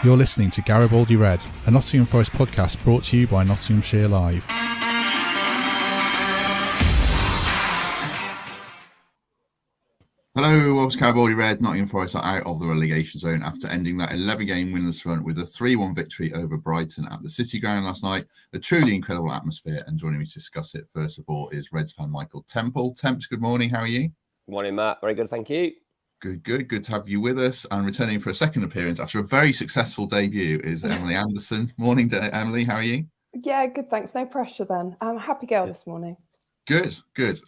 You're listening to Garibaldi Red, a Nottingham Forest podcast brought to you by Nottinghamshire Live. Hello, welcome to Garibaldi Red. Nottingham Forest are out of the relegation zone after ending that 11-game winless run with a 3-1 victory over Brighton at the City Ground last night. A truly incredible atmosphere, and joining me to discuss it, first of all, is Reds fan Michael Temple. Temps, good morning. How are you? Morning, Matt. Very good, thank you. Good to have you with us. And returning for a second appearance after a very successful debut is Emily Anderson. Morning, Emily. How are you? Yeah, good, thanks. No pressure then. I'm a happy girl this morning. Good.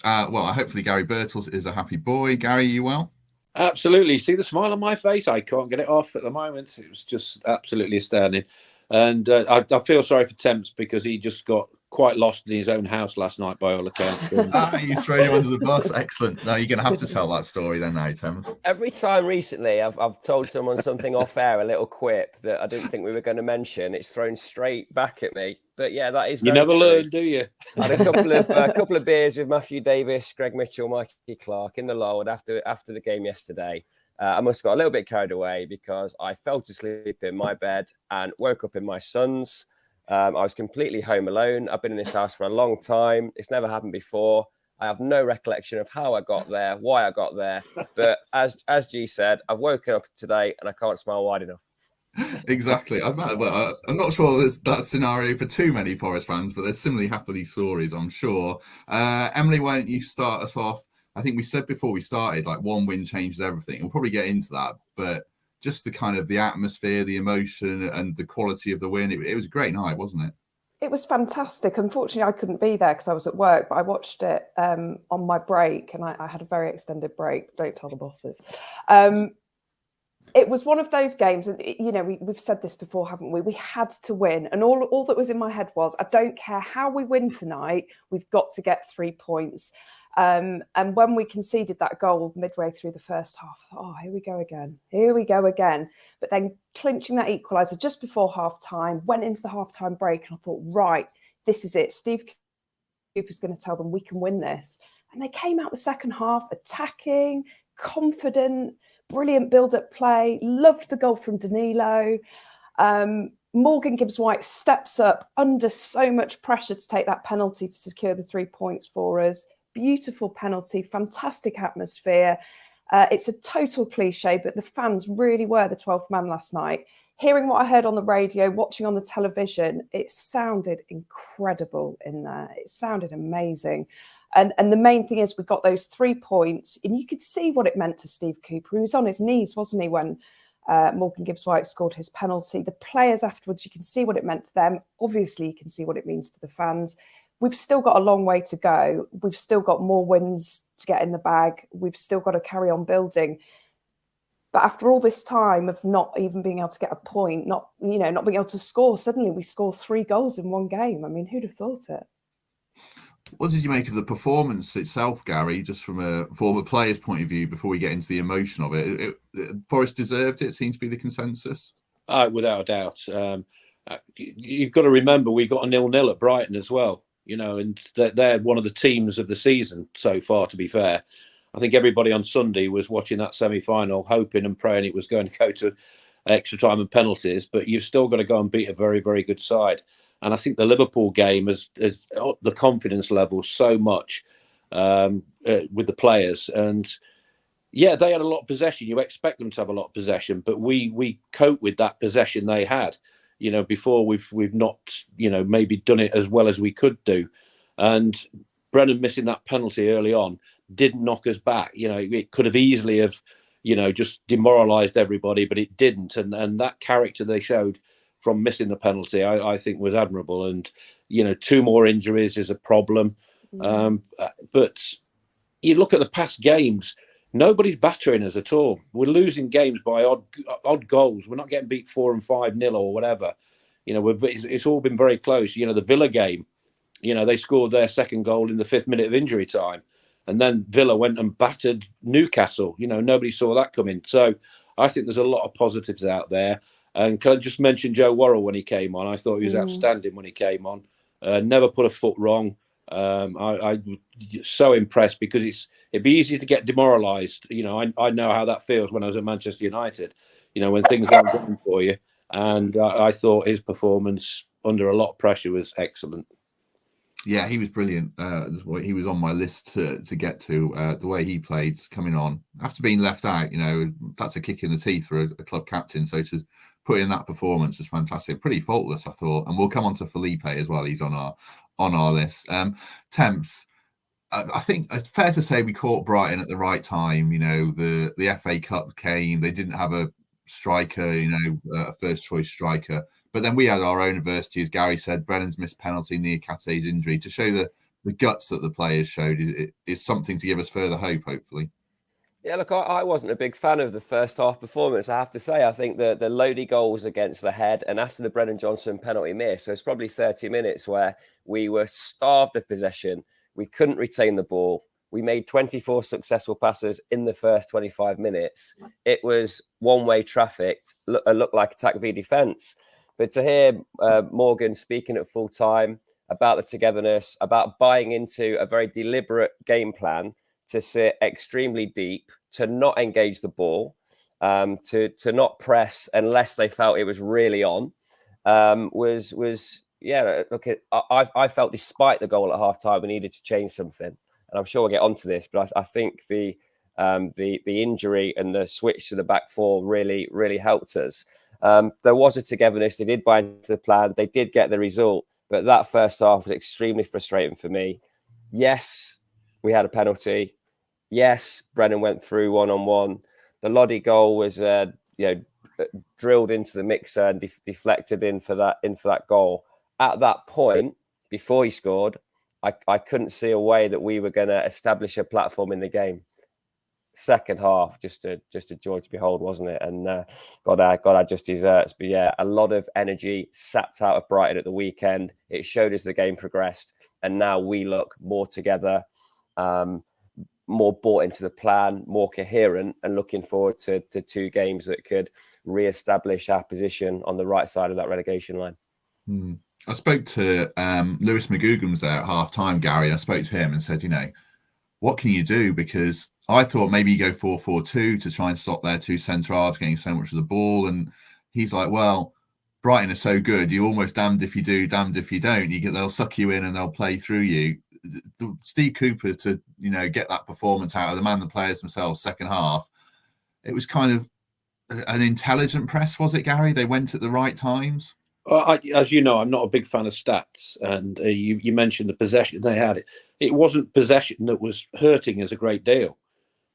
Well, hopefully Garry Birtles is a happy boy. Gary, you well? Absolutely. See the smile on my face? I can't get it off at the moment. It was just absolutely astounding. And I feel sorry for Temps because he just got quite lost in his own house last night by all accounts. You throw him under the bus. Excellent. Now you're going to have to tell that story then now, Temps. Every time recently I've told someone something off air, a little quip that I didn't think we were going to mention, it's thrown straight back at me. But yeah, that is very You never true. learn, do you? I had a couple of beers with Matthew Davies, Greg Mitchell, Mikey Clark in the Lord after the game yesterday. I must have got a little bit carried away because I fell to sleep in my bed and woke up in my son's. I was completely home alone. I've been in this house for a long time. It's never happened before. I have no recollection of how I got there, why I got there. But as G said, I've woken up today and I can't smile wide enough. Exactly. I'm not sure there's that scenario for too many Forest fans, but there's similarly happy stories, I'm sure. Emily, why don't you start us off? I think we said before we started, like, one win changes everything. We'll probably get into that, but just the kind of the atmosphere, the emotion, and the quality of the win. It was a great night, wasn't it? It was fantastic. Unfortunately, I couldn't be there because I was at work, but I watched it on my break, and I had a very extended break. Don't tell the bosses. It was one of those games, and we've said this before, haven't we? We had to win, and all that was in my head was, I don't care how we win tonight, we've got to get 3 points. And when we conceded that goal midway through the first half, I thought, here we go again. But then clinching that equaliser just before half-time, went into the half-time break, and I thought, right, this is it. Steve Cooper's going to tell them we can win this. And they came out the second half attacking, confident, brilliant build-up play. Loved the goal from Danilo. Morgan Gibbs-White steps up under so much pressure to take that penalty to secure the 3 points for us. Beautiful penalty, fantastic atmosphere. It's a total cliche, but the fans really were the 12th man last night. Hearing what I heard on the radio, watching on the television, it sounded incredible in there. It sounded amazing. And the main thing is we got those 3 points, and you could see what it meant to Steve Cooper. He was on his knees, wasn't he, when Morgan Gibbs-White scored his penalty. The players afterwards, you can see what it meant to them. Obviously, you can see what it means to the fans. We've still got a long way to go. We've still got more wins to get in the bag. We've still got to carry on building. But after all this time of not even being able to get a point, not being able to score, suddenly we score 3 goals in one game. I mean, who'd have thought it? What did you make of the performance itself, Gary, just from a former player's point of view, before we get into the emotion of it? Forest deserved it, seems to be the consensus. Without a doubt. You've got to remember, we got a 0-0 at Brighton as well. And they're one of the teams of the season so far, to be fair. I think everybody on Sunday was watching that semi-final, hoping and praying it was going to go to extra time and penalties, but you've still got to go and beat a very, very good side. And I think the Liverpool game has upped the confidence level so much with the players. And yeah, they had a lot of possession. You expect them to have a lot of possession, but we cope with that possession they had. Before we've not, maybe done it as well as we could do. And Brennan missing that penalty early on didn't knock us back. It could have easily have, just demoralised everybody, but it didn't. And that character they showed from missing the penalty, I think was admirable. And, 2 more injuries is a problem. But you look at the past games, nobody's battering us at all. We're losing games by odd goals. We're not getting beat 4 and 5-0 or whatever. It's all been very close. The Villa game, they scored their second goal in the 5th minute of injury time. And then Villa went and battered Newcastle. Nobody saw that coming. So I think there's a lot of positives out there. And can I just mention Joe Worrell when he came on? I thought he was outstanding when he came on. Never put a foot wrong. I'm so impressed because it'd be easy to get demoralised. I know how that feels when I was at Manchester United. When things aren't going for you, And I thought his performance under a lot of pressure was excellent. Yeah, he was brilliant. He was on my list to get to. The way he played coming on after being left out, that's a kick in the teeth for a club captain. So to put in that performance was fantastic, pretty faultless, I thought. And we'll come on to Felipe as well. He's on our list. Temps. I think it's fair to say we caught Brighton at the right time. The FA Cup came. They didn't have a striker, a first choice striker. But then we had our own adversity, as Gary said. Brennan's missed penalty, Niakate's injury. To show the guts that the players showed is something to give us further hope, hopefully. Yeah, look, I wasn't a big fan of the first half performance, I have to say. I think the Lodi goal was against the head, and after the Brennan Johnson penalty miss, so it's probably 30 minutes where we were starved of possession. We couldn't retain the ball. We made 24 successful passes in the first 25 minutes. It was one-way traffic. It looked like attack v defence. But to hear Morgan speaking at full time about the togetherness, about buying into a very deliberate game plan to sit extremely deep, to not engage the ball, to not press unless they felt it was really on, was look, I felt despite the goal at half time, we needed to change something. And I'm sure we'll get onto this, but I think the injury and the switch to the back four really, really helped us. There was a togetherness. They did buy into the plan. They did get the result. But that first half was extremely frustrating for me. Yes, we had a penalty. Yes, Brennan went through one-on-one. The Lodi goal was drilled into the mixer and deflected in for that goal. At that point, before he scored, I couldn't see a way that we were going to establish a platform in the game. Second half, just a joy to behold, wasn't it? And God had just desserts. But yeah, a lot of energy sapped out of Brighton at the weekend. It showed as the game progressed, and now we look more together, more bought into the plan, more coherent, and looking forward to 2 games that could re-establish our position on the right side of that relegation line. I spoke to Lewis McGugums there at half time, Gary. I spoke to him and said, what can you do? Because I thought maybe you go 4-4-2 to try and stop their 2 centre halves getting so much of the ball. And he's like, well, Brighton are so good. You're almost damned if you do, damned if you don't. They'll suck you in and they'll play through you. Steve Cooper to, get that performance out of the man, the players themselves, second half. It was kind of an intelligent press, was it, Gary? They went at the right times. Well, as you know, I'm not a big fan of stats, and you mentioned the possession they had. It wasn't possession that was hurting us a great deal.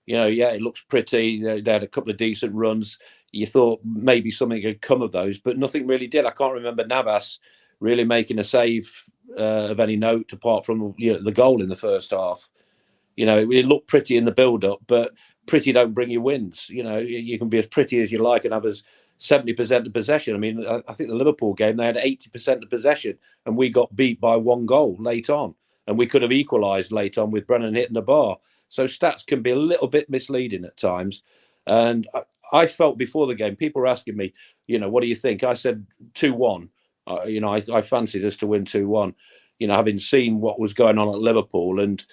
It looks pretty. They had a couple of decent runs. You thought maybe something had come of those, but nothing really did. I can't remember Navas really making a save of any note apart from the goal in the first half. It looked pretty in the build-up, but pretty don't bring you wins. You can be as pretty as you like and have as 70% of possession. I mean, I think the Liverpool game, they had 80% of possession and we got beat by 1 goal late on. And we could have equalised late on with Brennan hitting the bar. So stats can be a little bit misleading at times. And I felt before the game, people were asking me, what do you think? I said 2-1. I fancied us to win 2-1, having seen what was going on at Liverpool. And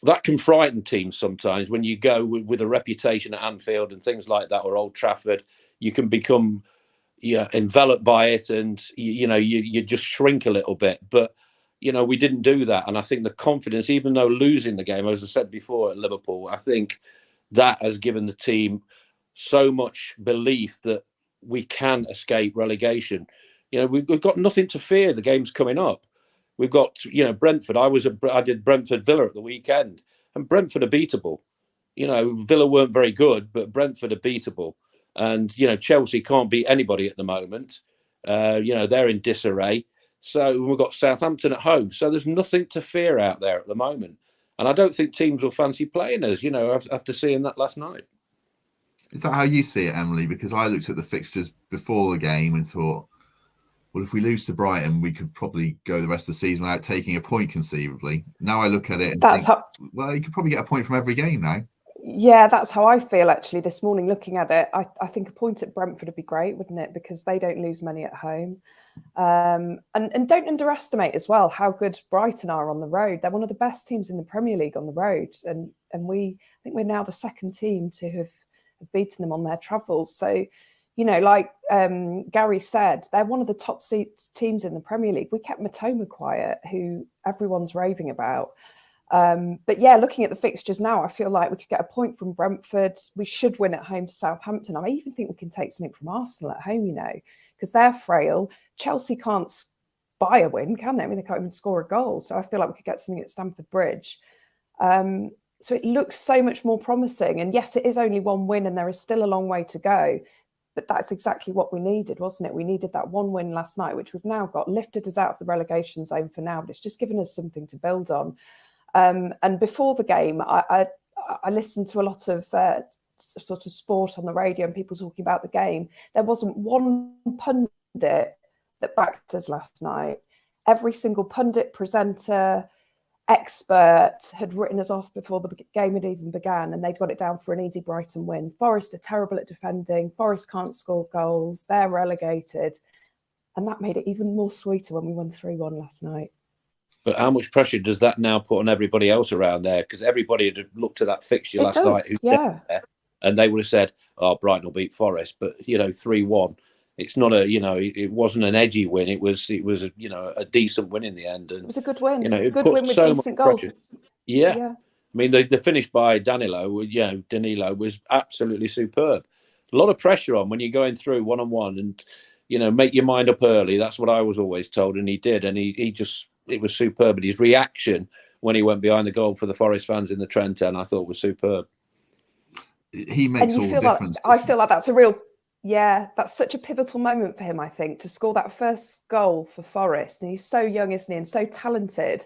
that can frighten teams sometimes when you go with a reputation at Anfield and things like that, or Old Trafford. You can become enveloped by it, and you just shrink a little bit. But we didn't do that, and I think the confidence, even though losing the game, as I said before at Liverpool, I think that has given the team so much belief that we can escape relegation. We've got nothing to fear. The game's coming up. We've got Brentford. I did Brentford Villa at the weekend, and Brentford are beatable. Villa weren't very good, but Brentford are beatable. And, Chelsea can't beat anybody at the moment. They're in disarray. So we've got Southampton at home. So there's nothing to fear out there at the moment. And I don't think teams will fancy playing us, after seeing that last night. Is that how you see it, Emily? Because I looked at the fixtures before the game and thought, well, if we lose to Brighton, we could probably go the rest of the season without taking a point conceivably. Now I look at it and think, well, you could probably get a point from every game now. Yeah, that's how I feel actually this morning looking at it. I think a point at Brentford would be great, wouldn't it? Because they don't lose many at home. And don't underestimate as well how good Brighton are on the road. They're one of the best teams in the Premier League on the road. And I think we're now the second team to have beaten them on their travels. So, you know, like Garry said, they're one of the top teams in the Premier League. We kept Matoma quiet, who everyone's raving about. But yeah, looking at the fixtures now, I feel like we could get a point from Brentford. We should win at home to Southampton. I even think we can take something from Arsenal at home, you know, because they're frail. Chelsea can't buy a win, can they? I mean, they can't even score a goal. So I feel like we could get something at Stamford Bridge. So it looks so much more promising. And yes, it is only one win and there is still a long way to go. But that's exactly what we needed, wasn't it? We needed that one win last night, which we've now got, lifted us out of the relegation zone for now. But it's just given us something to build on. And before the game, I listened to a lot of sort of sport on the radio and people talking about the game. There wasn't one pundit that backed us last night. Every single pundit, presenter, expert had written us off before the game had even began, and they'd got it down for an easy Brighton win. Forest are terrible at defending. Forest can't score goals. They're relegated. And that made it even more sweeter when we won 3-1 last night. But how much pressure does that now put on everybody else around there? Because everybody had looked at that fixture last night, yeah, and they would have said, "Oh, Brighton will beat Forest." But 3-1. It's not it wasn't an edgy win. It was a decent win in the end. And it was a good win. It good win with decent goals. Yeah. I mean, the finish by Danilo was absolutely superb. A lot of pressure on when you're going through one-on-one, and make your mind up early. That's what I was always told, and he did. And it was superb. And his reaction when he went behind the goal for the Forest fans in the Trent End, I thought was superb. He makes all the difference. I feel like that's that's such a pivotal moment for him, I think, to score that first goal for Forest. And he's so young, isn't he, and so talented.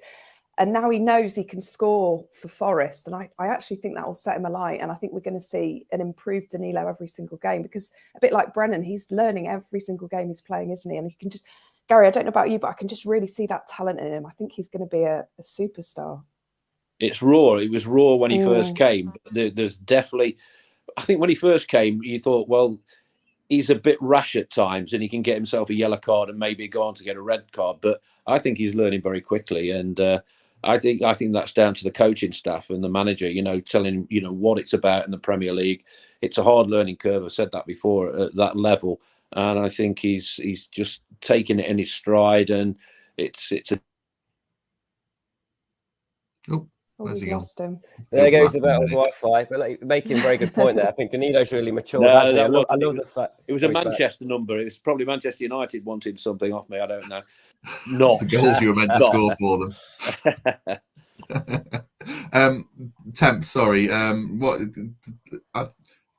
And now he knows he can score for Forest. And I actually think that will set him alight. And I think we're going to see an improved Danilo every single game, because a bit like Brennan, he's learning every single game he's playing, isn't he? And you can just, Garry, I don't know about you, but I can just really see that talent in him. I think he's going to be a superstar. It's raw. It was raw when he first came. There's definitely, I think when he first came, you thought, well, he's a bit rash at times and he can get himself a yellow card and maybe go on to get a red card. But I think he's learning very quickly. And I think that's down to the coaching staff and the manager, telling him, what it's about in the Premier League. It's a hard learning curve. I've said that before at that level. And I think he's just taking it in his stride, and it's a. We've lost him. There goes the Birtles Wi-Fi. But making a very good point there. I think Danilo's really matured. I love the fact it was a Manchester number. It was probably Manchester United wanted something off me. I don't know. Not the goals you were meant to score for them. Temp, sorry.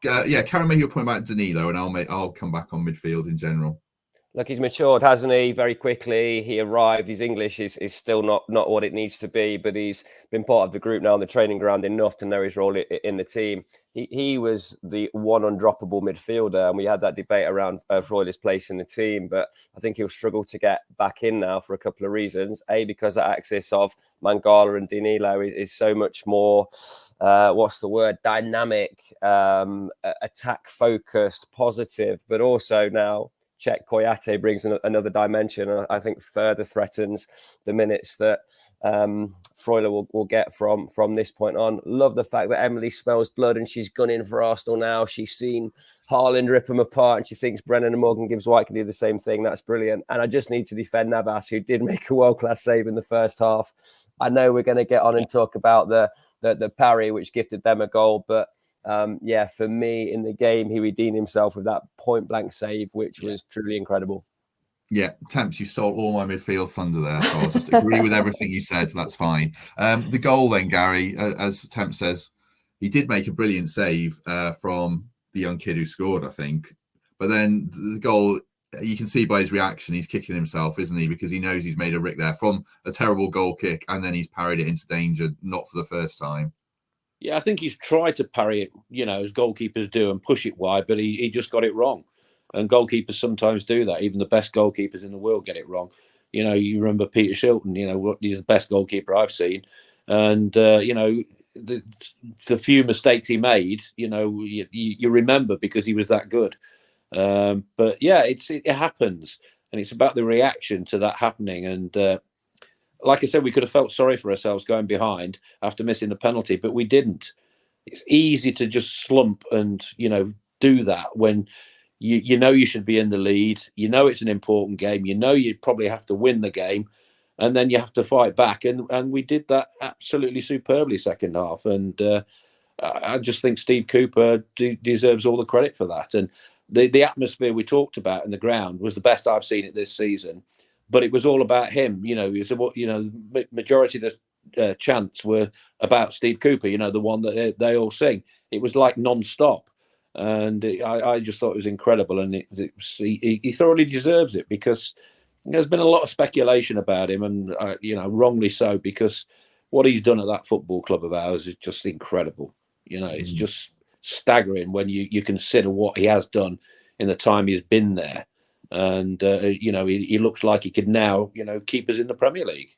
Karen, make your point about Danilo, and I'll come back on midfield in general. Look, he's matured, hasn't he? Very quickly. He arrived. His English is still not what it needs to be, but he's been part of the group now on the training ground enough to know his role in the team. He was the one undroppable midfielder, and we had that debate around Freuler's place in the team, but I think he'll struggle to get back in now for a couple of reasons. A, because the axis of Mangala and Danilo is so much more, dynamic, attack-focused, positive, but also now Czech Koyate brings another dimension, and I think further threatens the minutes that Freuler will get from this point on. Love the fact that Emily smells blood and she's gunning for Arsenal now. She's seen Haaland rip them apart and she thinks Brennan and Morgan Gibbs-White can do the same thing. That's brilliant. And I just need to defend Navas, who did make a world-class save in the first half. I know we're going to get on and talk about the parry, which gifted them a goal, but for me in the game, he redeemed himself with that point-blank save, which was truly incredible. Yeah, Temps, you stole all my midfield thunder there. So I'll just agree with everything you said. So that's fine. The goal then, Garry, as Temps says, he did make a brilliant save from the young kid who scored, I think. But then the goal, you can see by his reaction, he's kicking himself, isn't he? Because he knows he's made a rick there from a terrible goal kick, and then he's parried it into danger, not for the first time. Yeah, I think he's tried to parry it, as goalkeepers do, and push it wide, but he just got it wrong. And goalkeepers sometimes do that. Even the best goalkeepers in the world get it wrong. You remember Peter Shilton, he's the best goalkeeper I've seen. And, the few mistakes he made, you remember because he was that good. But yeah, it happens. And it's about the reaction to that happening. And like I said, we could have felt sorry for ourselves going behind after missing the penalty, but we didn't. It's easy to just slump and, do that when You know you should be in the lead. You know it's an important game. You know you probably have to win the game, and then you have to fight back. And we did that absolutely superbly second half. And I just think Steve Cooper deserves all the credit for that. And the atmosphere we talked about in the ground was the best I've seen it this season. But it was all about him. Majority of the chants were about Steve Cooper. The one that they all sing. It was like non-stop. And I just thought it was incredible, and he thoroughly deserves it, because there's been a lot of speculation about him, and wrongly so, because what he's done at that football club of ours is just incredible. It's just staggering when you consider what he has done in the time he's been there, and he looks like he could now keep us in the Premier League.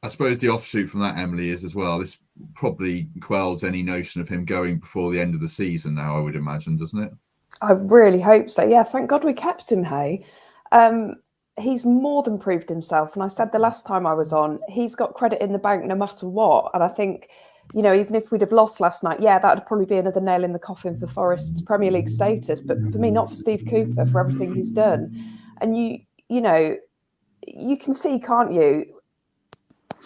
I suppose the offshoot from that, Emily, is as well, this probably quells any notion of him going before the end of the season now, I would imagine, doesn't it? I really hope so. Yeah, thank God we kept him, hey. He's more than proved himself. And I said the last time I was on, he's got credit in the bank no matter what. And I think, even if we'd have lost last night, that would probably be another nail in the coffin for Forest's Premier League status. But for me, not for Steve Cooper, for everything he's done. And you can see, can't you,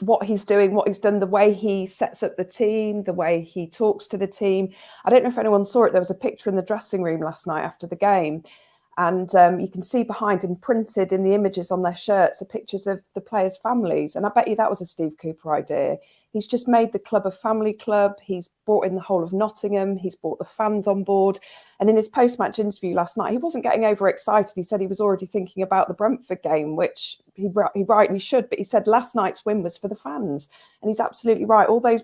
what he's doing, what he's done, the way he sets up the team, the way he talks to the team. I don't know if anyone saw it. There was a picture in the dressing room last night after the game. And you can see behind him, printed in the images on their shirts, are pictures of the players' families. And I bet you that was a Steve Cooper idea. He's just made the club a family club. He's brought in the whole of Nottingham. He's brought the fans on board. And in his post-match interview last night, he wasn't getting overexcited. He said he was already thinking about the Brentford game, which he rightly should. But he said last night's win was for the fans. And he's absolutely right. All those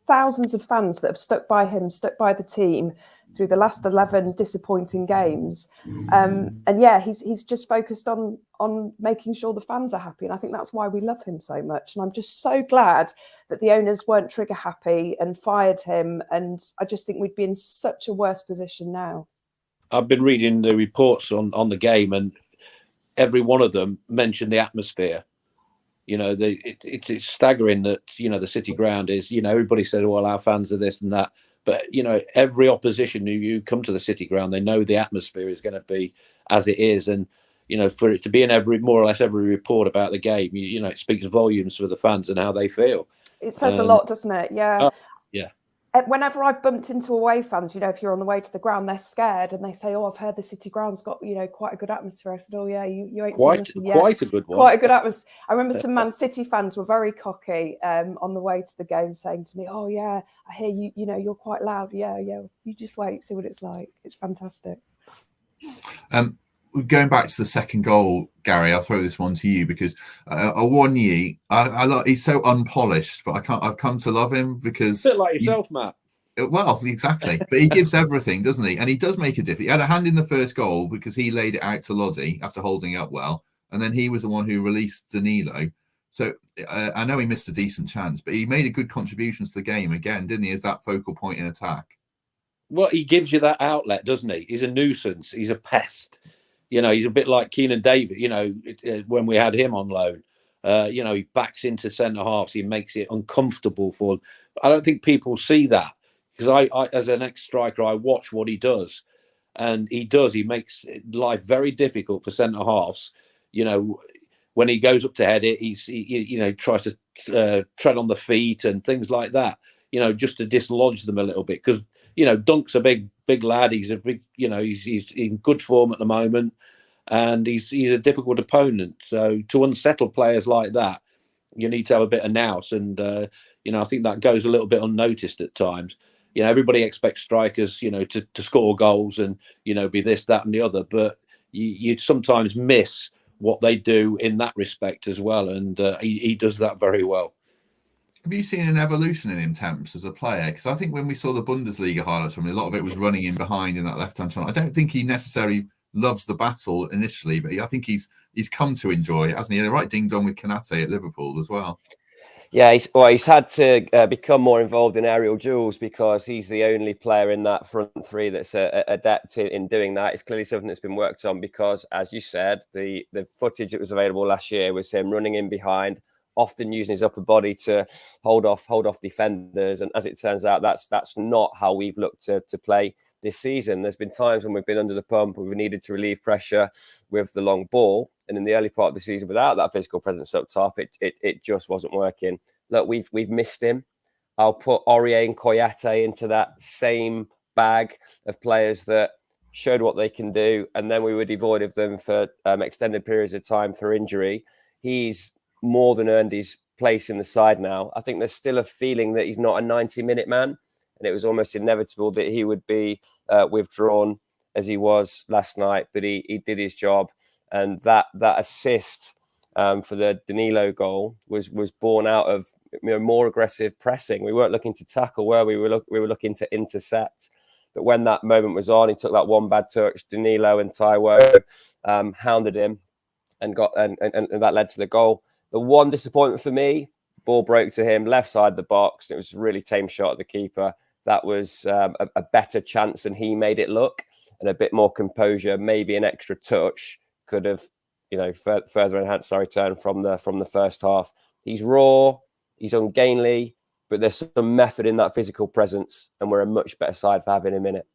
thousands of fans that have stuck by him, stuck by the team through the last 11 disappointing games. He's just focused on making sure the fans are happy. And I think that's why we love him so much. And I'm just so glad that the owners weren't trigger happy and fired him. And I just think we'd be in such a worse position now. I've been reading the reports on the game, and every one of them mentioned the atmosphere. It's staggering that, the City ground is, everybody said, well, our fans are this and that. But, every opposition who you come to the City ground, they know the atmosphere is going to be as it is. And, for it to be in more or less every report about the game, it speaks volumes for the fans and how they feel. It says a lot, doesn't it? Yeah. Yeah. Whenever I've bumped into away fans, if you're on the way to the ground, they're scared and they say, "Oh, I've heard the City ground's got, quite a good atmosphere." I said, "Oh yeah, you ain't quite seen nothing yet." Quite a good one. Quite a good atmosphere. I remember some Man City fans were very cocky on the way to the game, saying to me, "Oh yeah, I hear you. You're quite loud. Yeah. You just wait, see what it's like. It's fantastic." Going back to the second goal, Gary, I'll throw this one to you, because Awoniyi, he's so unpolished, but I've come to love him, because a bit like yourself, Matt. Well, exactly. But he gives everything, doesn't he? And he does make a difference. He had a hand in the first goal because he laid it out to Loddy after holding up well. And then he was the one who released Danilo. So I know he missed a decent chance, but he made a good contribution to the game again, didn't he, as that focal point in attack? Well, he gives you that outlet, doesn't he? He's a nuisance. He's a pest. He's a bit like Keenan Davies, when we had him on loan. He backs into centre halves. He makes it uncomfortable for them. I don't think people see that. Because I, as an ex-striker, I watch what he does, and he makes life very difficult for centre halves. When he goes up to head it, he tries to tread on the feet and things like that. Just to dislodge them a little bit. Because Dunk's a big lad. He's a big, he's in good form at the moment, and he's a difficult opponent. So to unsettle players like that, you need to have a bit of nous, and I think that goes a little bit unnoticed at times. Everybody expects strikers, to score goals and, be this, that and the other. But you sometimes miss what they do in that respect as well. And he does that very well. Have you seen an evolution in him, Temps, as a player? Because I think when we saw the Bundesliga highlights from him, a lot of it was running in behind in that left-hand channel. I don't think he necessarily loves the battle initially, but I think he's come to enjoy it, hasn't he? He had a right ding-dong with Konate at Liverpool as well. Yeah, he's had to become more involved in aerial duels, because he's the only player in that front three that's adept in doing that. It's clearly something that's been worked on, because, as you said, the footage that was available last year was him running in behind, often using his upper body to hold off defenders. And as it turns out, that's not how we've looked to play this season. There's been times when we've been under the pump, we've needed to relieve pressure with the long ball, and in the early part of the season, without that physical presence up top, it just wasn't working. Look, we've missed him. I'll put Aurier and Koyate into that same bag of players that showed what they can do, and then we were devoid of them for extended periods of time through injury. He's more than earned his place in the side now. I think there's still a feeling that he's not a 90-minute man, and it was almost inevitable that he would be withdrawn as he was last night, but he did his job, and that assist for the Danilo goal was born out of more aggressive pressing. We weren't looking to tackle, were we? We were looking to intercept. But when that moment was on, he took that one bad touch. Danilo and Taiwo hounded him, and that led to the goal. The one disappointment for me, ball broke to him, left side of the box. It was a really tame shot at the keeper. That was a better chance than he made it look, and a bit more composure, maybe an extra touch could have, further enhanced our return from the first half. He's raw, he's ungainly, but there's some method in that physical presence, and we're a much better side for having him in it.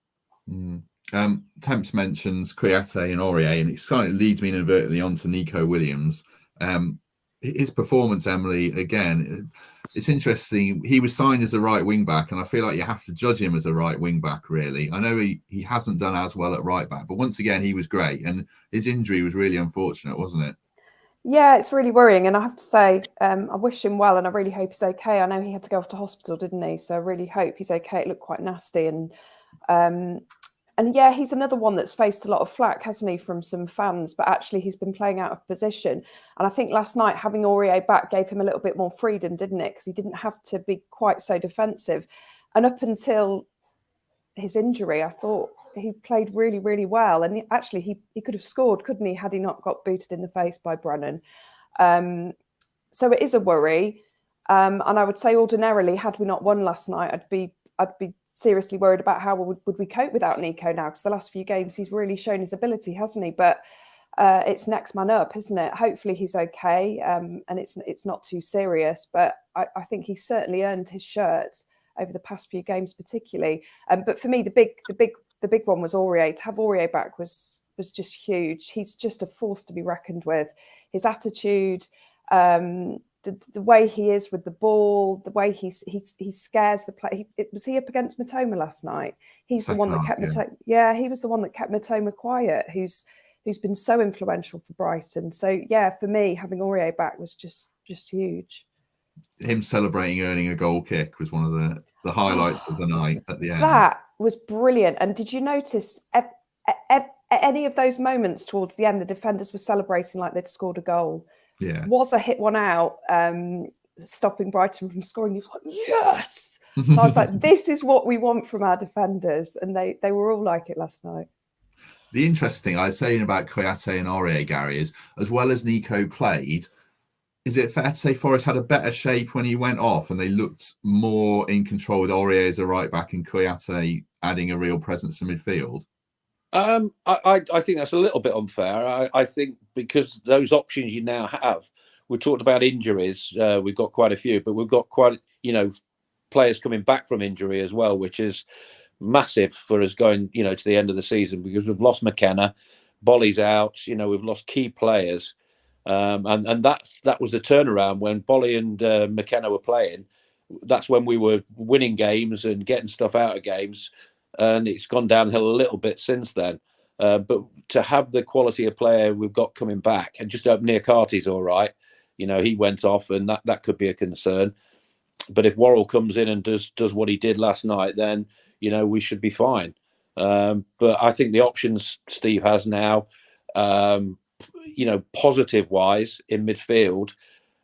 Temps mentions Koyate and Aurier, and it kind of leads me inadvertently on to Nico Williams. His performance, Emily, again, it's interesting. He was signed as a right wing back, and I feel like you have to judge him as a right wing back, really. I know he hasn't done as well at right back, but once again, he was great, and his injury was really unfortunate, wasn't it? Yeah, it's really worrying, and I have to say, I wish him well, and I really hope he's okay. I know he had to go off to hospital, didn't he? So I really hope he's okay. It looked quite nasty, and yeah, he's another one that's faced a lot of flack, hasn't he, from some fans, but actually he's been playing out of position. And I think last night having Aurier back gave him a little bit more freedom, didn't it? Because he didn't have to be quite so defensive. And up until his injury, I thought he played really, really well. And he could have scored, couldn't he, had he not got booted in the face by Brennan. So it is a worry. And I would say ordinarily, had we not won last night, I'd be seriously worried about how would we cope without Nico now, because the last few games he's really shown his ability, hasn't he? But it's next man up, isn't it? Hopefully he's okay, and it's not too serious. But I think he's certainly earned his shirt over the past few games, particularly. But for me, the big one was Aurier. To have Aurier back was just huge. He's just a force to be reckoned with. His attitude. The way he is with the ball, the way he scares the play. Was he up against Matoma last night? He's the one that kept Matoma. Yeah, he was the one that kept Matoma quiet. Who's been so influential for Brighton. So yeah, for me, having Aurier back was just huge. Him celebrating earning a goal kick was one of the highlights of the night at the end. That was brilliant. And did you notice any of those moments towards the end? The defenders were celebrating like they'd scored a goal. Yeah, was a hit one out, stopping Brighton from scoring. He was like, yes. I was like, this is what we want from our defenders, and they were all like it last night. The interesting thing I was saying about Koyate and Aurier, Gary, is as well as Nico played, is it fair to say Forest had a better shape when he went off, and they looked more in control with Aurier as a right back and Koyate adding a real presence to midfield? I think that's a little bit unfair. I think because those options you now have, we talked about injuries. We've got quite a few, but we've got quite, players coming back from injury as well, which is massive for us going, to the end of the season, because we've lost McKenna, Bolly's out, we've lost key players. And that was the turnaround when Bolly and McKenna were playing. That's when we were winning games and getting stuff out of games. And it's gone downhill a little bit since then. But to have the quality of player we've got coming back, and just Near Carty's all right. He went off, and that could be a concern. But if Worrell comes in and does what he did last night, then, we should be fine. But I think the options Steve has now, positive-wise in midfield,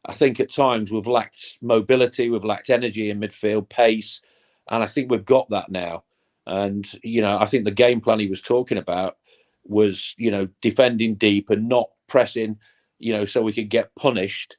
I think at times we've lacked mobility, we've lacked energy in midfield, pace, and I think we've got that now. And, I think the game plan he was talking about was, defending deep and not pressing, so we could get punished.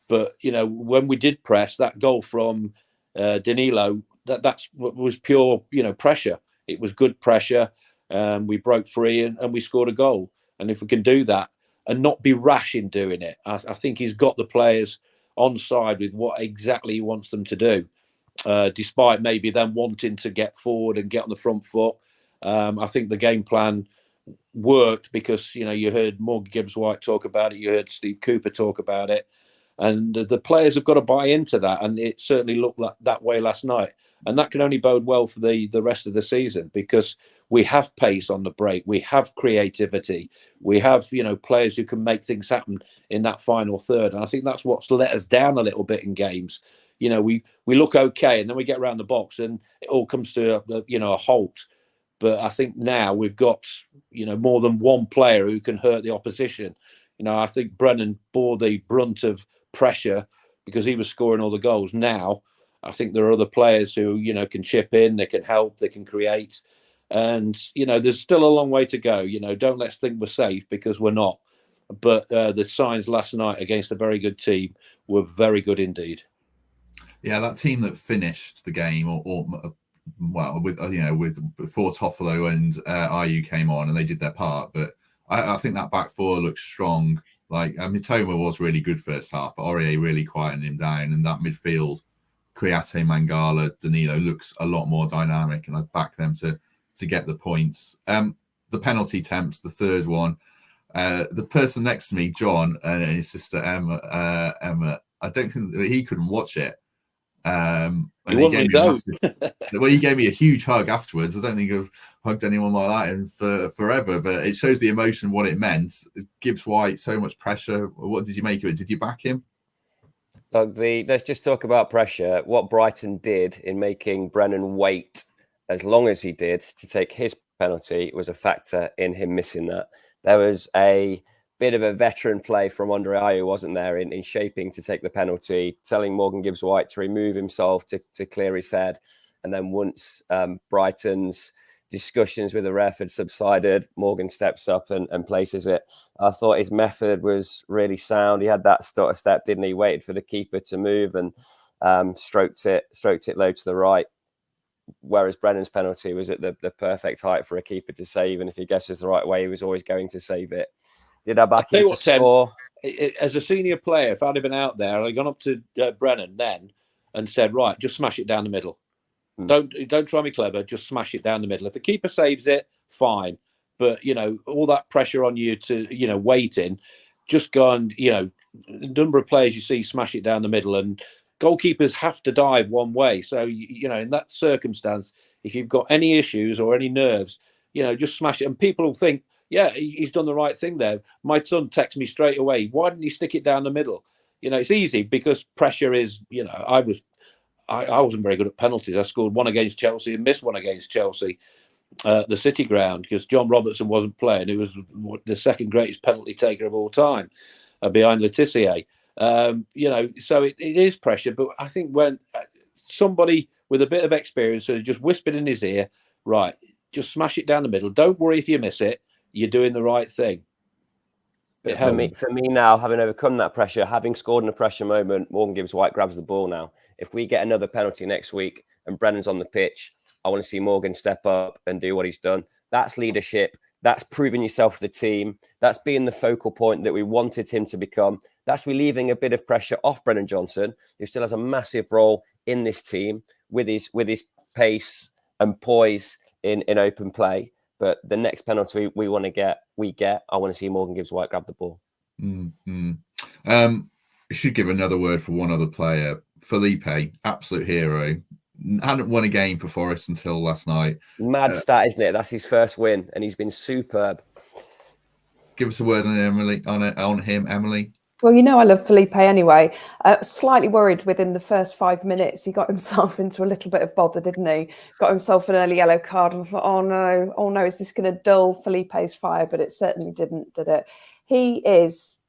But, when we did press, that goal from Danilo, that's what was pure, pressure. It was good pressure. We broke free and we scored a goal. And if we can do that and not be rash in doing it, I think he's got the players on side with what exactly he wants them to do. Despite maybe them wanting to get forward and get on the front foot. I think the game plan worked because, you heard Morgan Gibbs-White talk about it, you heard Steve Cooper talk about it, and the players have got to buy into that, and it certainly looked that way last night. And that can only bode well for the rest of the season, because we have pace on the break, we have creativity, we have players who can make things happen in that final third. And I think that's what's let us down a little bit in games. We look okay, and then we get around the box and it all comes to a halt. But I think now we've got more than one player who can hurt the opposition. I think Brennan bore the brunt of pressure because he was scoring all the goals. Now I think there are other players who can chip in, they can help, they can create, and there's still a long way to go. Don't let's think we're safe, because we're not. But the signs last night against a very good team were very good indeed. Yeah, that team that finished the game, with before Toffolo and Ayew came on, and they did their part. But I think that back four looks strong. Mitoma was really good first half, but Aurier really quietened him down, and that midfield, Kouyaté, Mangala, Danilo, looks a lot more dynamic, and I back them to get the points. The penalty attempts, the third one, the person next to me, John, and his sister Emma, I don't think that he couldn't watch it. And he gave me he gave me a huge hug afterwards. I don't think I've hugged anyone like that in forever, but it shows the emotion, what it meant. Gibbs-White, so much pressure. What did you make of it? Did you back him? Look, let's just talk about pressure. What Brighton did in making Brennan wait as long as he did to take his penalty was a factor in him missing that. There was a bit of a veteran play from Andre Ayew, wasn't there, in shaping to take the penalty, telling Morgan Gibbs-White to remove himself to clear his head. And then once Brighton's discussions with the ref had subsided, Morgan steps up and places it. I thought his method was really sound. He had that stutter step, didn't he? Waited for the keeper to move and stroked it low to the right. Whereas Brennan's penalty was at the perfect height for a keeper to save. And if he guesses the right way, he was always going to save it. Did I back him to score? As a senior player, if I'd have been out there, I'd have gone up to Brennan then and said, right, just smash it down the middle. Don't try me clever, just smash it down the middle. If the keeper saves it, fine. But, all that pressure on you to, waiting, just go and, a number of players you see smash it down the middle, and goalkeepers have to dive one way. So, in that circumstance, if you've got any issues or any nerves, just smash it. And people will think, yeah, he's done the right thing there. My son texts me straight away, why didn't he stick it down the middle? It's easy because pressure is, I wasn't very good at penalties. I scored one against Chelsea and missed one against Chelsea, the City ground, because John Robertson wasn't playing. It was the second greatest penalty taker of all time, behind Letitia. So it is pressure. But I think when somebody with a bit of experience sort of just whispered in his ear, right, just smash it down the middle. Don't worry if you miss it. You're doing the right thing. But for me now, having overcome that pressure, having scored in a pressure moment, Morgan Gibbs-White grabs the ball now. If we get another penalty next week and Brennan's on the pitch, I want to see Morgan step up and do what he's done. That's leadership. That's proving yourself for the team. That's being the focal point that we wanted him to become. That's relieving a bit of pressure off Brennan Johnson, who still has a massive role in this team with his pace and poise in open play. But the next penalty we get. I want to see Morgan Gibbs-White grab the ball. Mm-hmm. We should give another word for one other player, Felipe, absolute hero. Hadn't won a game for Forest until last night. Mad stat, isn't it? That's his first win, and he's been superb. Give us a word on him, Emily. Well, I love Felipe anyway. Slightly worried within the first 5 minutes. He got himself into a little bit of bother, didn't he? Got himself an early yellow card and thought, oh no, is this going to dull Felipe's fire? But it certainly didn't, did it? He is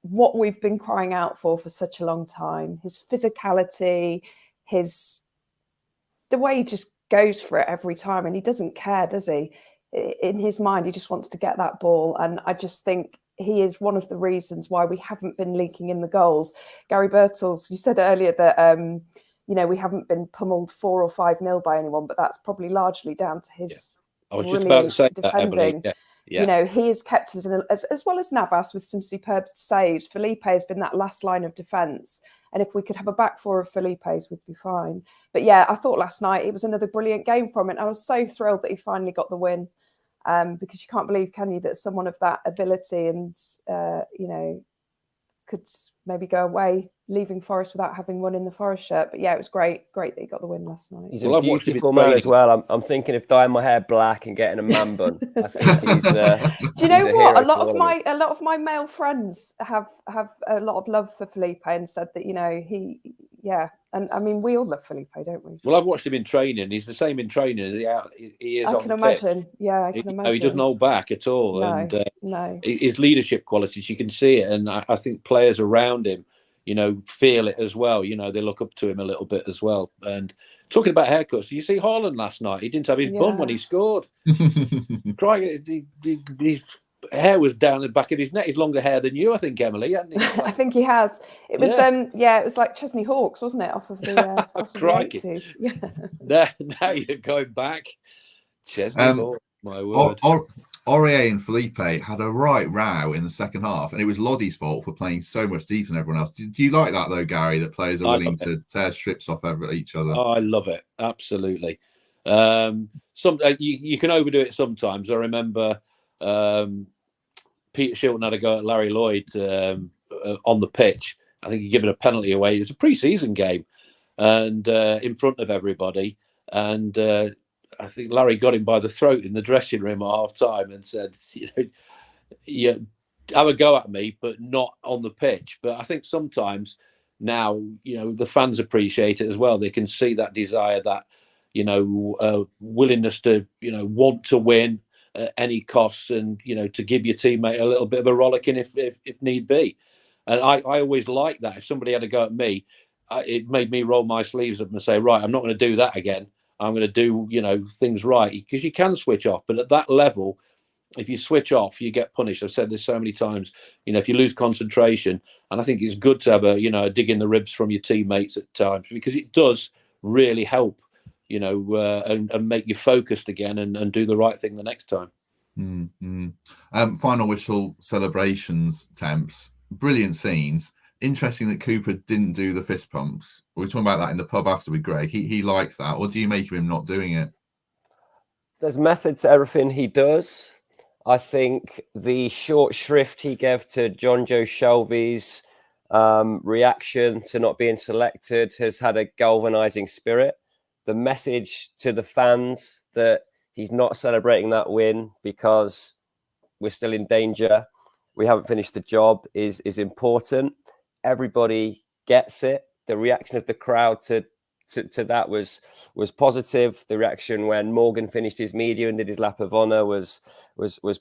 what we've been crying out for such a long time. His physicality, the way he just goes for it every time, and he doesn't care, does he? In his mind, he just wants to get that ball. And I just think he is one of the reasons why we haven't been leaking in the goals. Garry Birtles, you said earlier that, we haven't been pummeled 4 or 5-0 by anyone, but that's probably largely down to his I was just about to say defending. That, yeah. He has kept us as well as Navas with some superb saves. Felipe has been that last line of defence, And if we could have a back four of Felipe's, we'd be fine. But yeah, I thought last night it was another brilliant game from it. I was so thrilled that he finally got the win, because you can't believe, can you, that someone of that ability and, could maybe go away, leaving Forest without having won in the Forest shirt. But yeah, it was great that he got the win last night. He's a beautiful man as well. I'm thinking of dyeing my hair black and getting a man bun. I think he's. Do you know what? A lot of my male friends have a lot of love for Felipe and said that and I mean we all love Felipe, don't we? Well, I've watched him in training. He's the same in training as he is. I can imagine. Yeah, I can imagine. He doesn't hold back at all, no. His leadership qualities, you can see it, and I think players around him, feel it as well. They look up to him a little bit as well. And talking about haircuts, you see Haaland last night. He didn't have his bun when he scored. Crying, his hair was down the back of his neck. He's longer hair than you, I think, Emily. Hasn't he? I think he has. It was it was like Chesney Hawkes, wasn't it? Off of the, off of the 80s. Yeah. Now you're going back. Chesney Hawkes, my word. Aurier and Felipe had a right row in the second half, and it was Lodi's fault for playing so much deeper than everyone else. Do you like that, though, Gary, that players are willing to tear strips off each other? Oh, I love it. Absolutely. You can overdo it sometimes. I remember Peter Shilton had a go at Larry Lloyd on the pitch. I think he given a penalty away. It was a pre-season game, and in front of everybody. And I think Larry got him by the throat in the dressing room at half time and said, have a go at me, but not on the pitch. But I think sometimes now, the fans appreciate it as well. They can see that desire, that, willingness to, want to win at any cost, and, to give your teammate a little bit of a rollicking if need be. And I always like that. If somebody had a go at me, it made me roll my sleeves up and say, right, I'm not going to do that again. I'm going to do, things right, because you can switch off. But at that level, if you switch off, you get punished. I've said this so many times, if you lose concentration, and I think it's good to have a dig in the ribs from your teammates at times, because it does really help, and make you focused again and do the right thing the next time. Final whistle celebrations, Temps. Brilliant scenes. Interesting that Cooper didn't do the fist pumps. We were talking about that in the pub after with Greg. He liked that. What do you make of him not doing it? There's method to everything he does. I think the short shrift he gave to John Joe Shelby's reaction to not being selected has had a galvanizing spirit. The message to the fans that he's not celebrating that win because we're still in danger, we haven't finished the job, is important. Everybody gets it. The reaction of the crowd to that was positive. The reaction when Morgan finished his media and did his lap of honour was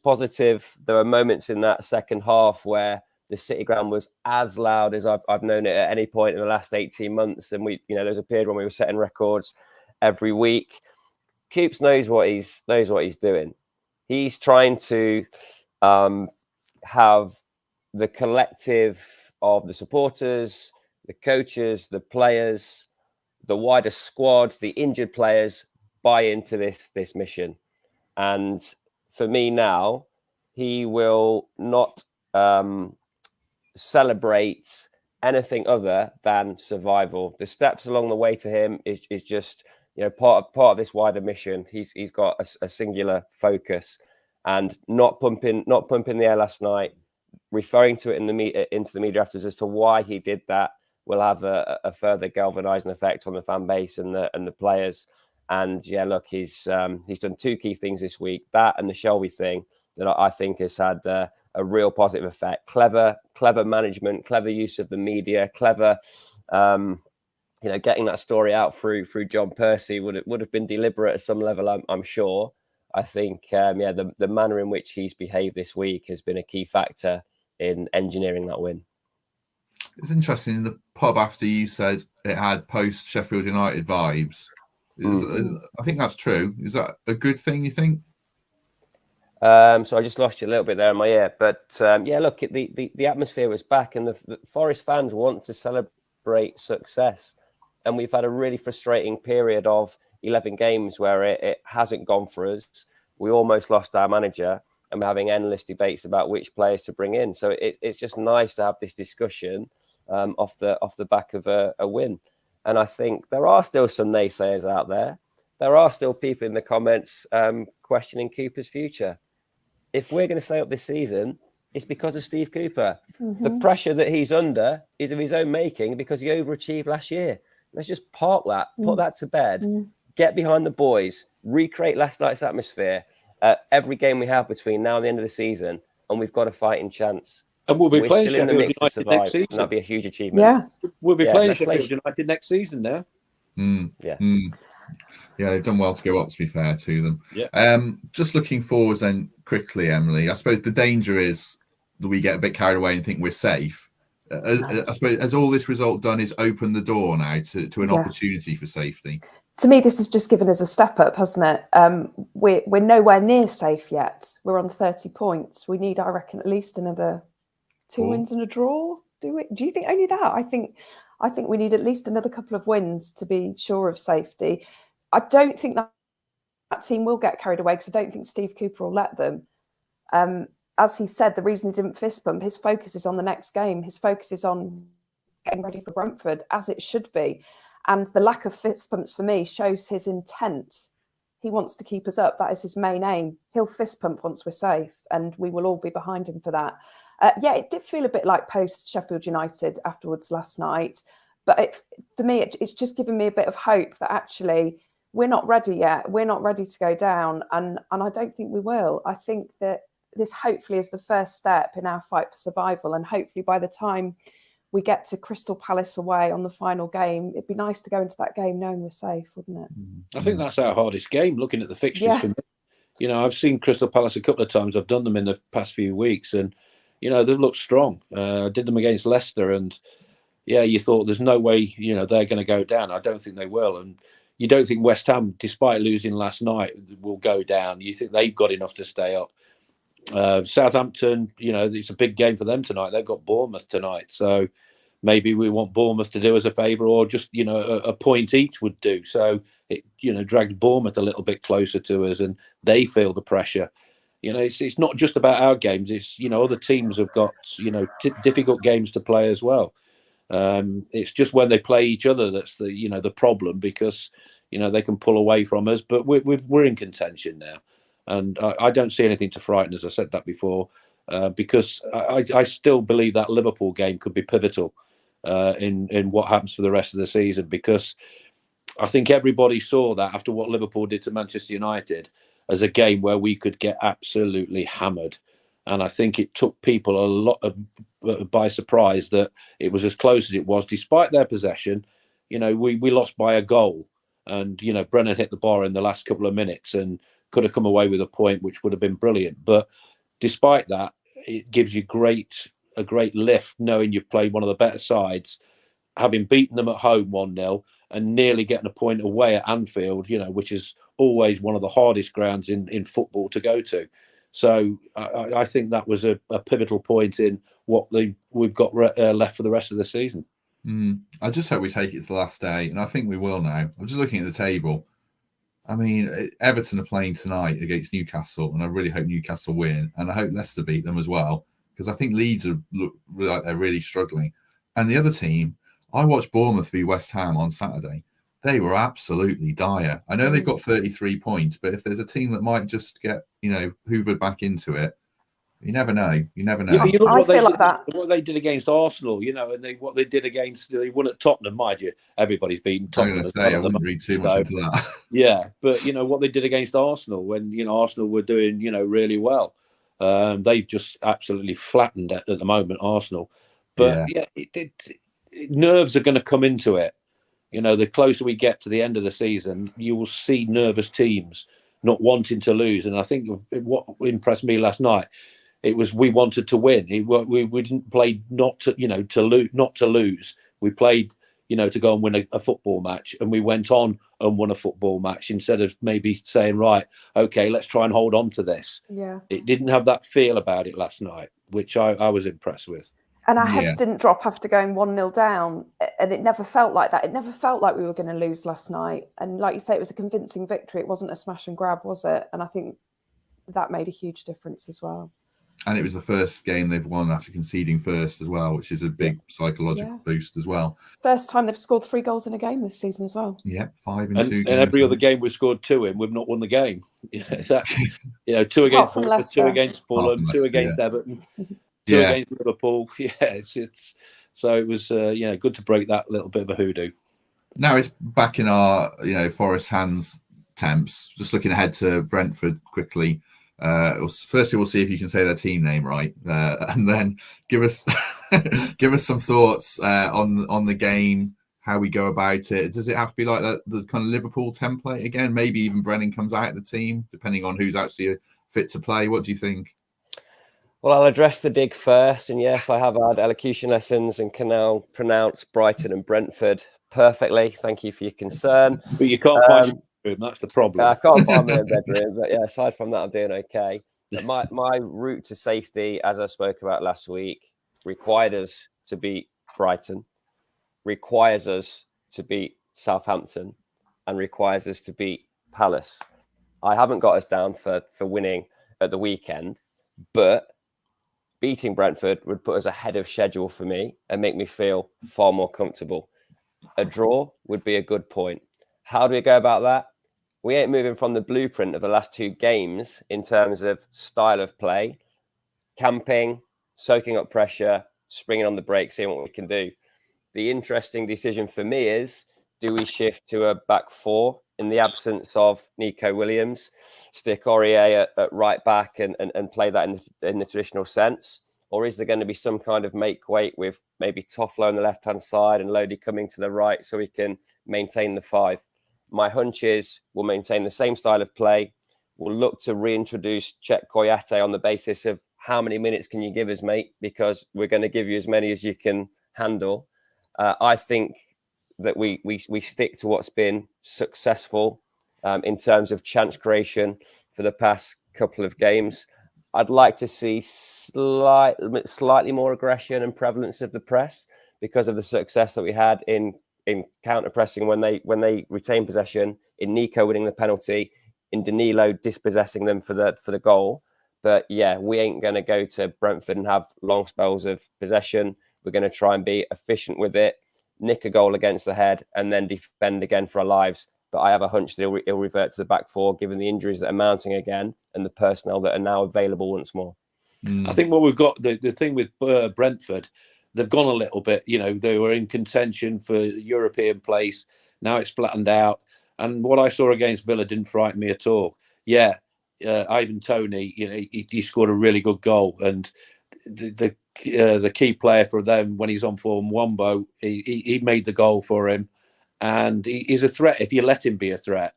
positive. There were moments in that second half where the City ground was as loud as I've known it at any point in the last 18 months. And there was a period when we were setting records every week. Coops knows what he's doing. He's trying to have the collective of the supporters, the coaches, the players, the wider squad, the injured players buy into this mission. And for me now, he will not celebrate anything other than survival. The steps along the way to him is just part of this wider mission. He's got a singular focus, and not pumping the air last night, referring to it into the media afterwards as to why he did that, will have a further galvanizing effect on the fan base and the players. And look, he's done two key things this week: that and the Shelby thing that I think has had a real positive effect. Clever management, clever use of the media, clever, getting that story out through John Percy would have been deliberate at some level, I'm sure. I think, the manner in which he's behaved this week has been a key factor in engineering that win. It's interesting, in the pub after, you said it had post Sheffield United vibes. I think that's true. Is that a good thing, you think? So I just lost you a little bit there in my ear. But look, the atmosphere was back, and the Forest fans want to celebrate success. And we've had a really frustrating period of 11 games where it hasn't gone for us. We almost lost our manager, and we're having endless debates about which players to bring in. So it's just nice to have this discussion off the back of a win. And I think there are still some naysayers out there. There are still people in the comments questioning Cooper's future. If we're going to stay up this season, it's because of Steve Cooper. The pressure that he's under is of his own making because he overachieved last year. Let's just park that, put that to bed, get behind the boys, recreate last night's atmosphere every game we have between now and the end of the season, and we've got a fighting chance. And we'll be We're playing still in the Sheffield mix to United survive, next season. and that'd be a huge achievement. Yeah. We'll be playing let's play Sheffield United next season now. Yeah, they've done well to go up, to be fair to them. Yeah. Just looking forwards then quickly, Emily, I suppose the danger is that we get a bit carried away and think we're safe. I suppose, has all this result done is open the door now to an opportunity for safety? To me, this has just given us a step up, hasn't it? We're nowhere near safe yet. We're on 30 points. We need, I reckon, at least another 2 wins and a draw. Do you think only that? I think we need at least another couple of wins to be sure of safety. I don't think that team will get carried away because I don't think Steve Cooper will let them. As he said, the reason he didn't fist bump, his focus is on the next game. His focus is on getting ready for Brentford, as it should be. And the lack of fist bumps for me shows his intent. He wants to keep us up. That is his main aim. He'll fist pump once we're safe, and we will all be behind him for that. It did feel a bit like post Sheffield United afterwards last night. But for me, it's just given me a bit of hope that actually we're not ready yet. We're not ready to go down. And I don't think we will. I think that this hopefully is the first step in our fight for survival. And hopefully by the time we get to Crystal Palace away on the final game, it'd be nice to go into that game knowing we're safe, wouldn't it? I think that's our hardest game, looking at the fixtures for me. You know, I've seen Crystal Palace a couple of times. I've done them in the past few weeks and, you know, they've looked strong. Did them against Leicester and, you thought there's no way, you know, they're going to go down. I don't think they will. And you don't think West Ham, despite losing last night, will go down. You think they've got enough to stay up. Southampton, you know, it's a big game for them tonight. They've got Bournemouth tonight. So maybe we want Bournemouth to do us a favour or just, you know, a point each would do. So it, you know, drags Bournemouth a little bit closer to us and they feel the pressure. You know, it's not just about our games. It's, you know, other teams have got, you know, difficult games to play as well. It's just when they play each other that's the, you know, the problem because, you know, they can pull away from us. But we're in contention now. And I don't see anything to frighten us. I said that before, because I still believe that Liverpool game could be pivotal in what happens for the rest of the season. Because I think everybody saw that after what Liverpool did to Manchester United as a game where we could get absolutely hammered. And I think it took people a lot by surprise that it was as close as it was, despite their possession. You know, we lost by a goal, and you know Brennan hit the bar in the last couple of minutes and could have come away with a point, which would have been brilliant. But despite that, it gives you a great lift knowing you've played one of the better sides, having beaten them at home 1-0 and nearly getting a point away at Anfield, you know, which is always one of the hardest grounds in football to go to. So I think that was a pivotal point in what we've got left for the rest of the season. I just hope we take it to the last day, and I think we will now. I'm just looking at the table. I mean, Everton are playing tonight against Newcastle, and I really hope Newcastle win, and I hope Leicester beat them as well, because I think Leeds look like they're really struggling. And the other team, I watched Bournemouth v West Ham on Saturday. They were absolutely dire. I know they've got 33 points, but if there's a team that might just get, you know, hoovered back into it, you never know. You never know. Yeah, you look I feel like that. What they did against Arsenal, you know, and what they did against, they won at Tottenham, mind you. Everybody's beaten Tottenham. I wouldn't read too much into that. Yeah, but, you know, what they did against Arsenal when, you know, Arsenal were doing, you know, really well. They've just absolutely flattened at the moment, Arsenal. But, nerves are going to come into it. You know, the closer we get to the end of the season, you will see nervous teams not wanting to lose. And I think what impressed me last night, it was we wanted to win. We didn't play not to lose. We played, you know, to go and win a football match, and we went on and won a football match instead of maybe saying, right, okay, let's try and hold on to this. Yeah, it didn't have that feel about it last night, which I was impressed with. And our heads didn't drop after going 1-0 down, and it never felt like that. It never felt like we were going to lose last night. And like you say, it was a convincing victory. It wasn't a smash and grab, was it? And I think that made a huge difference as well. And it was the first game they've won after conceding first as well, which is a big psychological boost as well. First time they've scored 3 goals in a game this season as well. Yep, 5 in 2 games. And every other game we've scored 2 in, we've not won the game. That, 2 against Brentford, 2 against Fulham, 2 against Everton, 2 against Liverpool. So it was good to break that little bit of a hoodoo. Now it's back in our Forest hands, Temps. Just looking ahead to Brentford quickly. Firstly, we'll see if you can say their team name right, and then give us some thoughts on the game, how we go about it. Does it have to be like the kind of Liverpool template again? Maybe even Brennan comes out of the team, depending on who's actually fit to play. What do you think? Well, I'll address the dig first, and yes, I have had elocution lessons and can now pronounce Brighton and Brentford perfectly. Thank you for your concern. But you can't find room. That's the problem. I can't find my own bedroom, but yeah, aside from that, I'm doing okay. But my route to safety, as I spoke about last week, required us to beat Brighton, requires us to beat Southampton, and requires us to beat Palace. I haven't got us down for winning at the weekend, but beating Brentford would put us ahead of schedule for me and make me feel far more comfortable. A draw would be a good point. How do we go about that? We ain't moving from the blueprint of the last 2 games in terms of style of play, camping, soaking up pressure, springing on the brake, seeing what we can do. The interesting decision for me is, do we shift to a back 4 in the absence of Nico Williams, stick Aurier at right back and play that in the traditional sense? Or is there going to be some kind of make weight with maybe Toffolo on the left-hand side and Lodi coming to the right so we can maintain the 5? My hunch is we'll maintain the same style of play. We'll look to reintroduce Cech Koyate on the basis of how many minutes can you give us, mate? Because we're going to give you as many as you can handle. I think that we stick to what's been successful in terms of chance creation for the past couple of games. I'd like to see slightly more aggression and prevalence of the press because of the success that we had in counter pressing when they retain possession, in Nico winning the penalty, in Danilo dispossessing them for the goal. But yeah, we ain't going to go to Brentford and have long spells of possession. We're going to try and be efficient with it, nick a goal against the head, and then defend again for our lives. But I have a hunch that he'll revert to the back 4, given the injuries that are mounting again and the personnel that are now available once more. I think what we've got, the thing with Brentford, they've gone a little bit. They were in contention for European place. Now it's flattened out. And what I saw against Villa didn't frighten me at all. Yeah, Ivan Toney, he scored a really good goal. And the key player for them when he's on form, Wombo, he made the goal for him. And he's a threat if you let him be a threat.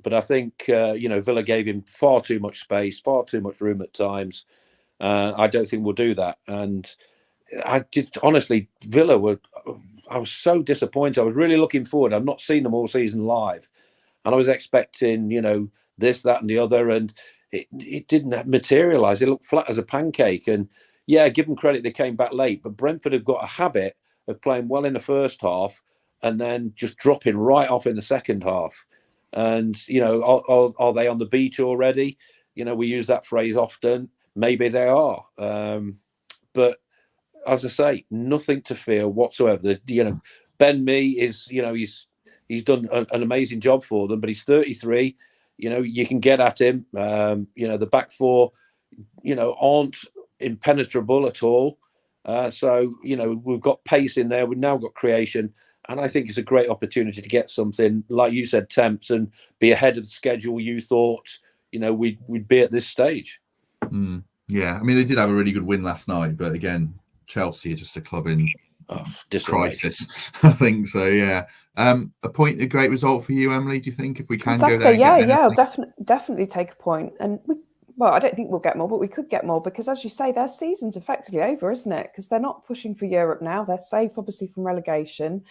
But I think, Villa gave him far too much space, far too much room at times. I don't think we'll do that. And honestly, Villa I was so disappointed. I was really looking forward. I've not seen them all season live. And I was expecting, this, that and the other. And it didn't materialise. It looked flat as a pancake. And yeah, give them credit, they came back late. But Brentford have got a habit of playing well in the first half and then just dropping right off in the second half. And, are they on the beach already? We use that phrase often. Maybe they are. But as I say, nothing to fear whatsoever. Ben Mee is, he's done an amazing job for them, but he's 33. You can get at him. The back 4, aren't impenetrable at all. So, we've got pace in there. We've now got creation. And I think it's a great opportunity to get something, like you said, Temps, and be ahead of the schedule you thought, we'd be at this stage. Yeah, I mean, they did have a really good win last night, but again, Chelsea are just a club in crisis, I think so. Yeah, a great result for you, Emily. Do you think if we can Saturday, go there? I'll definitely take a point. And I don't think we'll get more, but we could get more because, as you say, their season's effectively over, isn't it? Because they're not pushing for Europe now. They're safe, obviously, from relegation.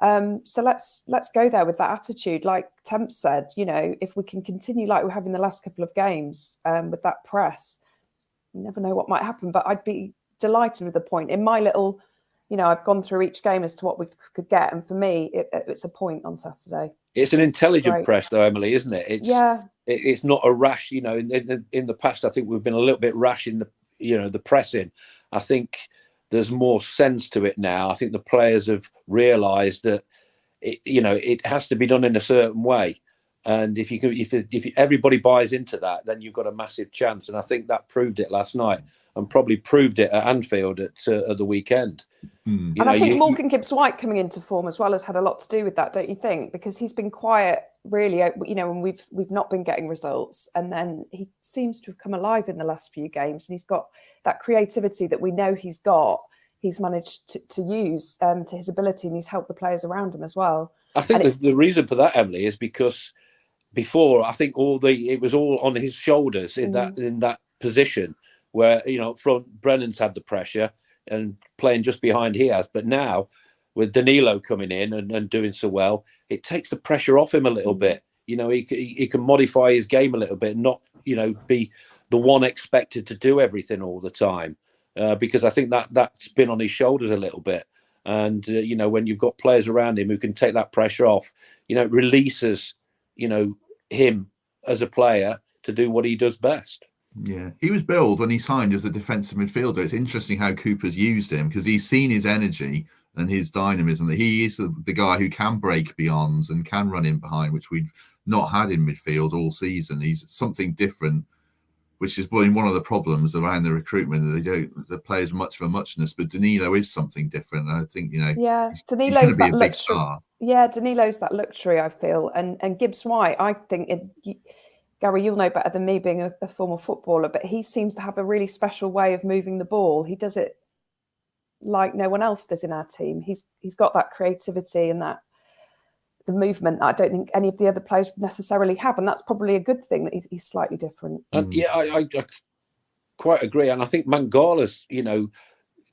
So let's go there with that attitude. Like Temps said, if we can continue like we have in the last couple of games with that press, you never know what might happen. But I'd be delighted with the point. In my little, I've gone through each game as to what we could get, and for me, it's a point on Saturday. It's an intelligent press, though, Emily, isn't it? It's not a rash. In the past, I think we've been a little bit rash in the pressing. I think there's more sense to it now. I think the players have realised that it has to be done in a certain way. And if everybody buys into that, then you've got a massive chance. And I think that proved it last night, and probably proved it at Anfield at the weekend. And I think Morgan Gibbs-White coming into form as well has had a lot to do with that, don't you think? Because he's been quiet, really, and we've not been getting results. And then he seems to have come alive in the last few games, and he's got that creativity that we know he's got. He's managed to use to his ability, and he's helped the players around him as well. I think the reason for that, Emily, is because before, I think it was all on his shoulders in that position where, up front, Brennan's had the pressure and playing just behind he has. But now, with Danilo coming in and doing so well, it takes the pressure off him a little bit. He can modify his game a little bit, not, be the one expected to do everything all the time. Because I think that's been on his shoulders a little bit. And, when you've got players around him who can take that pressure off, it releases, him as a player to do what he does best. Yeah, he was billed when he signed as a defensive midfielder. It's interesting how Cooper's used him, because he's seen his energy and his dynamism, that he is the guy who can break beyonds and can run in behind, which we've not had in midfield all season. He's something different, which is one of the problems around the recruitment. The players much for muchness, but Danilo is something different. I think, Danilo's that big star. Yeah, Danilo's that luxury, I feel. And Gibbs-White, I think, Gary, you'll know better than me being a former footballer, but he seems to have a really special way of moving the ball. He does it like no one else does in our team. He's got that creativity and the movement that I don't think any of the other players necessarily have, and that's probably a good thing that he's slightly different. And I quite agree, and I think Mangala's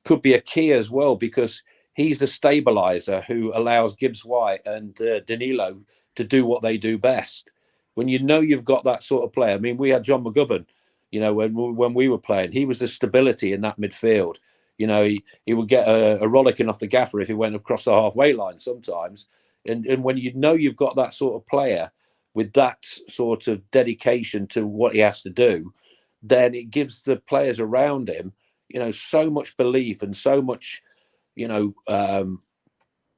could be a key as well, because he's the stabilizer who allows Gibbs-White and Danilo to do what they do best. When you've got that sort of player, I mean, we had John McGovern, when we were playing, he was the stability in that midfield. He would get a rollicking off the gaffer if he went across the halfway line sometimes. And when you've got that sort of player with that sort of dedication to what he has to do, then it gives the players around him, so much belief and so much,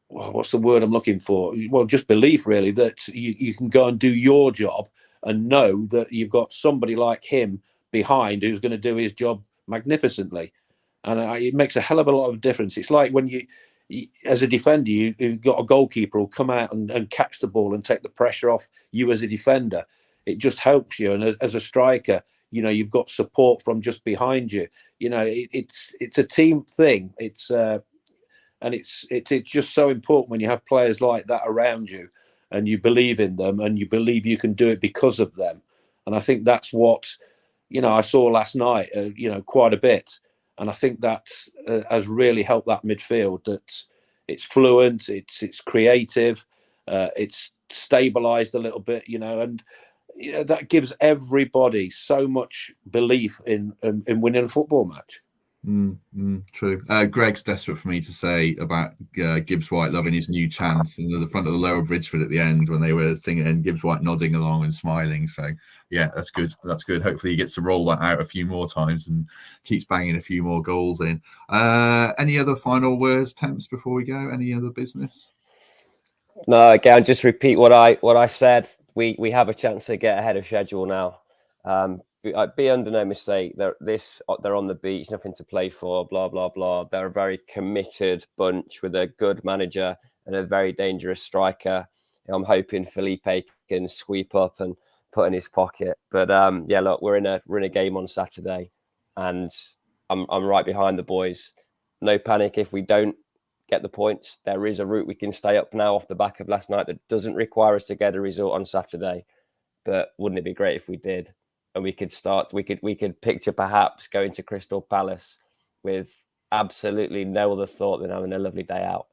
what's the word I'm looking for? Well, just belief, really, that you can go and do your job and know that you've got somebody like him behind who's going to do his job magnificently. And it makes a hell of a lot of difference. It's like when you as a defender, you've got a goalkeeper who'll come out and catch the ball and take the pressure off you as a defender. It just helps you. And as a striker, you've got support from just behind you. It's a team thing. It's just so important when you have players like that around you and you believe in them and you believe you can do it because of them. And I think that's what, I saw last night, quite a bit. And I think that has really helped that midfield. That it's fluent, it's creative, it's stabilised a little bit, and that gives everybody so much belief in winning a football match. True. Greg's desperate for me to say about Gibbs-White loving his new chance in the front of the Lower Bridgeford at the end when they were singing, and Gibbs-White nodding along and smiling. So yeah, that's good. Hopefully he gets to roll that out a few more times and keeps banging a few more goals in. Any other final words, Temps, before we go? Any other business? No, again, just repeat what I said. We have a chance to get ahead of schedule now. Be under no mistake. They're on the beach, nothing to play for. Blah blah blah. They're a very committed bunch with a good manager and a very dangerous striker. I'm hoping Felipe can sweep up and put in his pocket. But look, we're in a game on Saturday, and I'm right behind the boys. No panic if we don't get the points. There is a route we can stay up now off the back of last night that doesn't require us to get a result on Saturday. But wouldn't it be great if we did? And we could picture perhaps going to Crystal Palace with absolutely no other thought than having a lovely day out.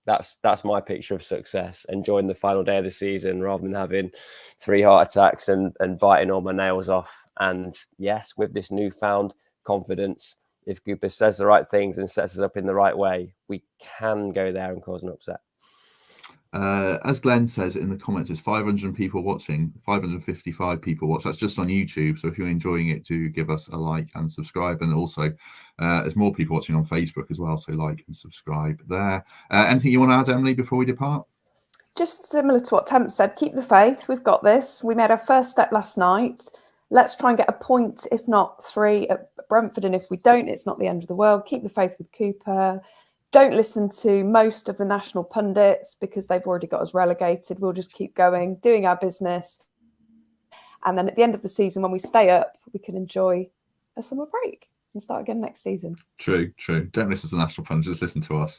That's my picture of success, enjoying the final day of the season rather than having 3 heart attacks and biting all my nails off. And yes, with this newfound confidence, if Cooper says the right things and sets us up in the right way, we can go there and cause an upset. As Glenn says in the comments, there's 500 people watching, 555 people watch. That's just on YouTube. So if you're enjoying it, do give us a like and subscribe. And also, there's more people watching on Facebook as well. So like and subscribe there. Anything you want to add, Emily, before we depart? Just similar to what Temp said, keep the faith. We've got this. We made our first step last night. Let's try and get a point, if not 3, at Brentford. And if we don't, it's not the end of the world. Keep the faith with Cooper. Don't listen to most of the national pundits because they've already got us relegated. We'll just keep going, doing our business. And then at the end of the season, when we stay up, we can enjoy a summer break and start again next season. True. Don't listen to national pundits, just listen to us.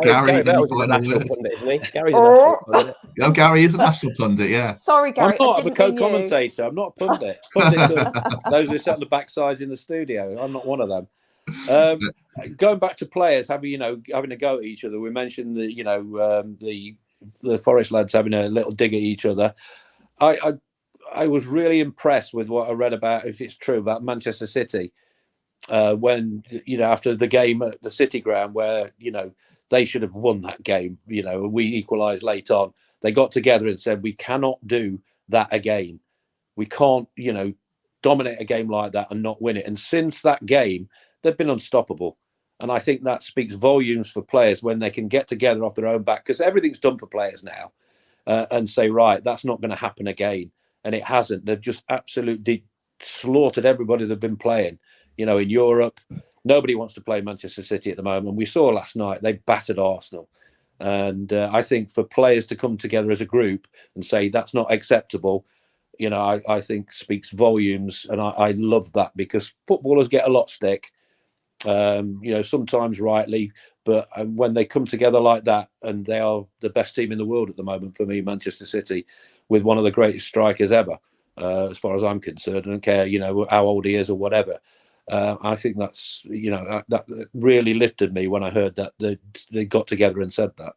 Garry Birtles is a national pundit, isn't he? Gary's a national pundit. Oh, Gary is a national pundit, yeah. Sorry, Gary. I'm not. I'm a co-commentator. I'm not a pundit. Pundits are those who sit on the backsides in the studio. I'm not one of them. Going back to players having a go at each other. We mentioned the Forest lads having a little dig at each other. I was really impressed with what I read about, if it's true, about Manchester City when after the game at the City ground where they should have won that game. We equalised late on. They got together and said we cannot do that again. We can't dominate a game like that and not win it. And since that game, they've been unstoppable. And I think that speaks volumes for players when they can get together off their own back, because everything's done for players now, and say, right, that's not going to happen again. And it hasn't. They've just absolutely slaughtered everybody they've been playing. In Europe, nobody wants to play Manchester City at the moment. We saw last night, they battered Arsenal. And I think for players to come together as a group and say that's not acceptable, I think speaks volumes. And I love that, because footballers get a lot stick. Sometimes rightly, but when they come together like that, and they are the best team in the world at the moment for me, Manchester City, with one of the greatest strikers ever, as far as I'm concerned. I don't care, how old he is or whatever. I think that's, that really lifted me when I heard that they got together and said that.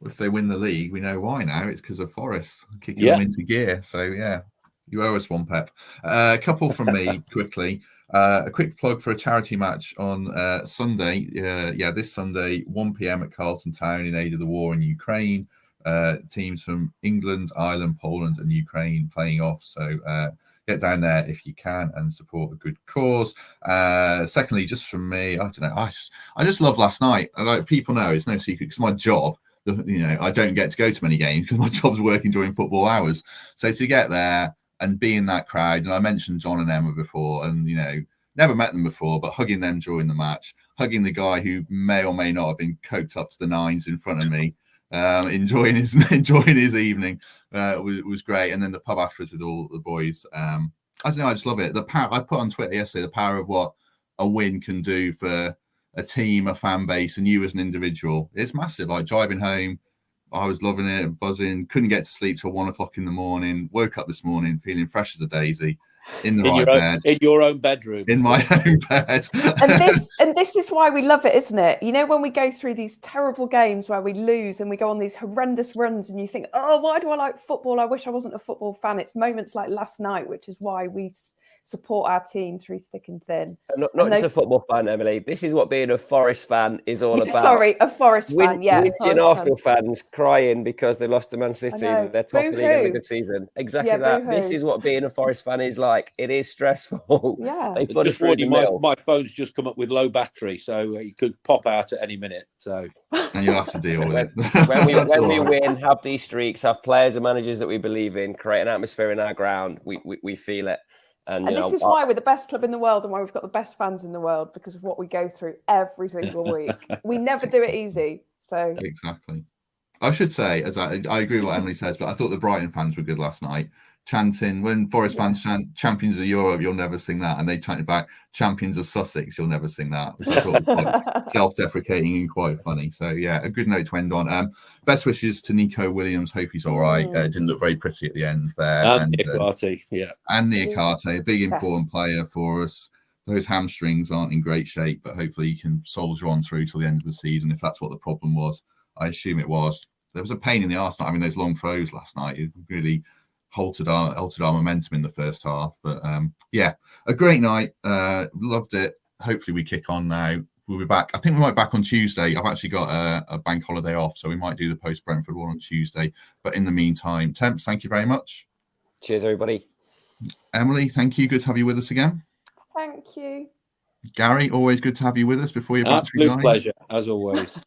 If they win the league, we know why now. It's because of Forest kicking them into gear. So yeah, you owe us one, Pep. A couple from me quickly. A quick plug for a charity match on Sunday. This Sunday, 1 p.m. at Carlton Town in aid of the war in Ukraine. Teams from England, Ireland, Poland, and Ukraine playing off. So get down there if you can and support a good cause. Secondly, just from me, I don't know. I just love last night. Like people know, it's no secret, because my job. I don't get to go to many games because my job's working during football hours. So to get there and be in that crowd, and I mentioned John and Emma before, and never met them before, but hugging them during the match, hugging the guy who may or may not have been coked up to the nines in front of me, enjoying his evening, was great. And then the pub afterwards with all the boys. I don't know, I just love it. The power I put on Twitter yesterday, the power of what a win can do for a team, a fan base, and you as an individual. It's massive. Like driving home, I was loving it, buzzing, couldn't get to sleep till 1 o'clock in the morning, woke up this morning feeling fresh as a daisy, in bed. In your own bedroom. In my own bed. And this is why we love it, isn't it? When we go through these terrible games where we lose and we go on these horrendous runs and you think, oh, why do I like football? I wish I wasn't a football fan. It's moments like last night, which is why we support our team through thick and thin. Not just a football fan, Emily. This is what being a Forest fan is all about. Sorry, a Forest fan, yeah. Whinging Arsenal fans crying because they lost to Man City. They're top of the league every good season. Exactly that. This is what being a Forest fan is like. It is stressful. Yeah. They put us through the mill. My phone's just come up with low battery, so it could pop out at any minute. So, and you'll have to deal with it. When we win, have these streaks, have players and managers that we believe in, create an atmosphere in our ground. We feel it. And this is why we're the best club in the world and why we've got the best fans in the world, because of what we go through every single week. We never do it easy. So exactly. I should say, as I agree with what Emily says, but I thought the Brighton fans were good last night. Chanting, when Forest fans chant champions of Europe, you'll never sing that. And they chanted back champions of Sussex, you'll never sing that, which I thought was quite self-deprecating and quite funny. So yeah, a good note to end on. Best wishes to Nico Williams. Hope he's all right. Didn't look very pretty at the end there. And Niakate, and Niakate, a big important player for us. Those hamstrings aren't in great shape, but hopefully he can soldier on through till the end of the season if that's what the problem was. I assume it was. There was a pain in the arse not having those long throws last night. It really halted our momentum in the first half. But a great night. Loved it. Hopefully we kick on now. we'll be back. I think we might be back on Tuesday. I've actually got a bank holiday off, so we might do the post Brentford one on Tuesday. But in the meantime, Temps, thank you very much. Cheers, everybody. Emily, thank you. Good to have you with us again. Thank you. Gary, always good to have you with us before your battery Absolute dies. pleasure, as always.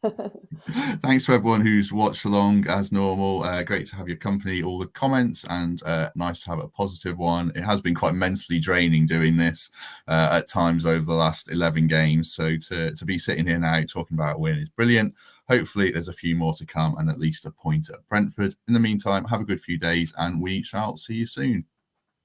Thanks to everyone who's watched along as normal. Great to have your company, all the comments, and nice to have a positive one. It has been quite mentally draining doing this at times over the last 11 games. So to be sitting here now talking about a win is brilliant. Hopefully there's a few more to come and at least a point at Brentford. In the meantime, have a good few days and we shall see you soon.